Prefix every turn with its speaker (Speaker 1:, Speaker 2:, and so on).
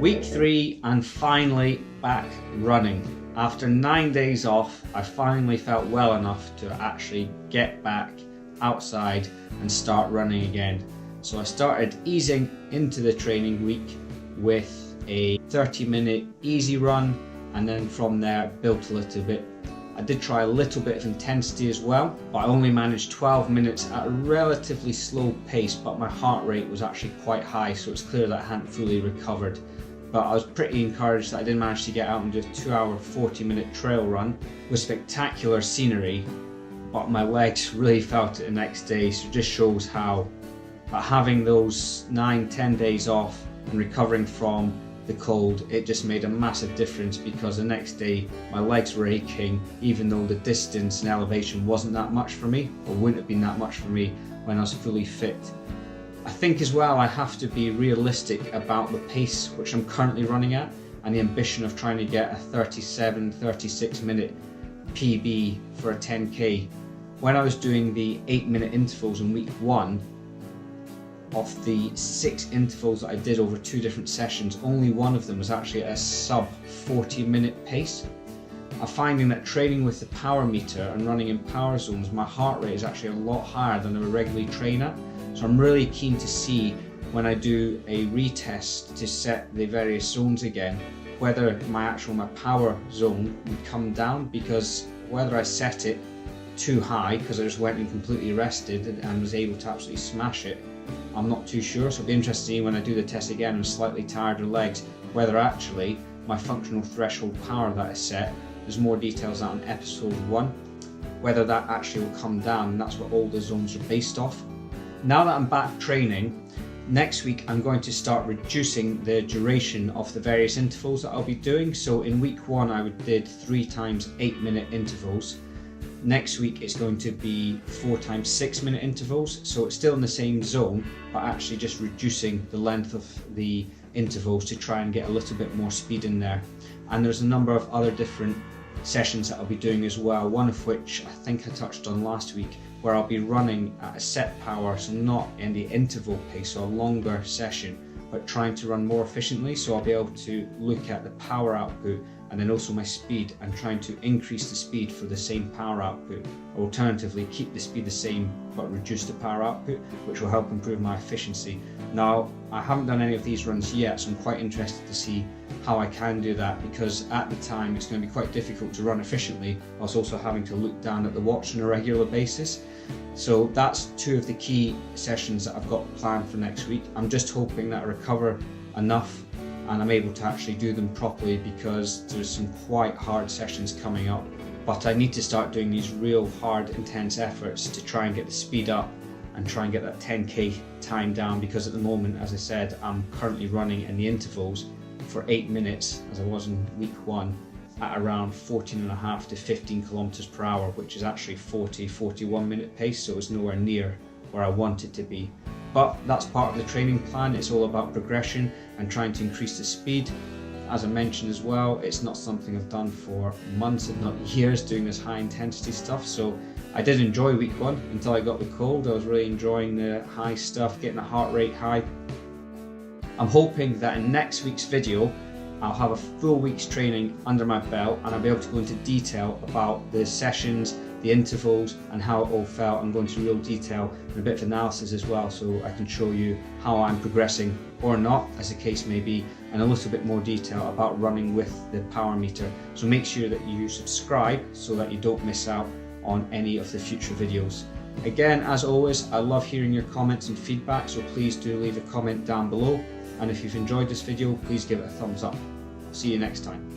Speaker 1: Week 3 and finally back running. After 9 days off, I finally felt well enough to actually get back outside and start running again. So I started easing into the training week with a 30-minute easy run, and then from there built a little bit. I did try a little bit of intensity as well, but I only managed 12 minutes at a relatively slow pace, but my heart rate was actually quite high, so it's clear that I hadn't fully recovered. But I was pretty encouraged that I did manage to get out and do a 2-hour 40-minute trail run with spectacular scenery, but my legs really felt it the next day, so it just shows how having those 9-10 days off and recovering from the cold, it just made a massive difference, because the next day my legs were aching, even though the distance and elevation wasn't that much for me, or wouldn't have been that much for me when I was fully fit. I think as well I have to be realistic about the pace which I'm currently running at, and the ambition of trying to get a 37-36 minute PB for a 10k. When I was doing the 8-minute intervals in week 1, of the 6 intervals that I did over 2 different sessions, only one of them was actually at a sub 40-minute pace. I'm finding that training with the power meter and running in power zones, my heart rate is actually a lot higher than I would regularly train at. So I'm really keen to see when I do a retest to set the various zones again, whether my power zone would come down, because whether I set it too high because I just went and completely rested and was able to absolutely smash it, I'm not too sure. So it'll be interesting to see when I do the test again with slightly tireder legs, whether actually my functional threshold power that is set, there's more details on episode 1, whether that actually will come down, and that's what all the zones are based off. Now that I'm back training, next week I'm going to start reducing the duration of the various intervals that I'll be doing. So in week 1 I did 3 times 8-minute intervals. Next week it's going to be 4 times 6-minute intervals, so it's still in the same zone, but actually just reducing the length of the intervals to try and get a little bit more speed in there. And there's a number of other different sessions that I'll be doing as well, one of which I think I touched on last week, where I'll be running at a set power, so not in the interval pace, so a longer session, but trying to run more efficiently. So I'll be able to look at the power output and then also my speed, and trying to increase the speed for the same power output, or alternatively keep the speed the same but reduce the power output, which will help improve my efficiency. Now, I haven't done any of these runs yet, so I'm quite interested to see how I can do that, because at the time it's going to be quite difficult to run efficiently whilst also having to look down at the watch on a regular basis. So that's 2 of the key sessions that I've got planned for next week. I'm just hoping that I recover enough and I'm able to actually do them properly, because there's some quite hard sessions coming up. But I need to start doing these real hard, intense efforts to try and get the speed up and try and get that 10k time down, because at the moment, as I said, I'm currently running in the intervals for 8 minutes, as I was in week 1, at around 14.5 to 15 kilometers per hour, which is actually 40-41 minute pace, so it's nowhere near where I want it to be. But that's part of the training plan. It's all about progression and trying to increase the speed. As I mentioned as well, it's not something I've done for months, if not years, doing this high intensity stuff. So I did enjoy week 1 until I got the cold. I was really enjoying the high stuff, getting the heart rate high. I'm hoping that in next week's video, I'll have a full week's training under my belt, and I'll be able to go into detail about the sessions, the intervals, and how it all felt, and go into real detail and a bit of analysis as well, so I can show you how I'm progressing or not, as the case may be, and a little bit more detail about running with the power meter. So make sure that you subscribe so that you don't miss out on any of the future videos. Again, as always, I love hearing your comments and feedback, so please do leave a comment down below. And if you've enjoyed this video, please give it a thumbs up. See you next time.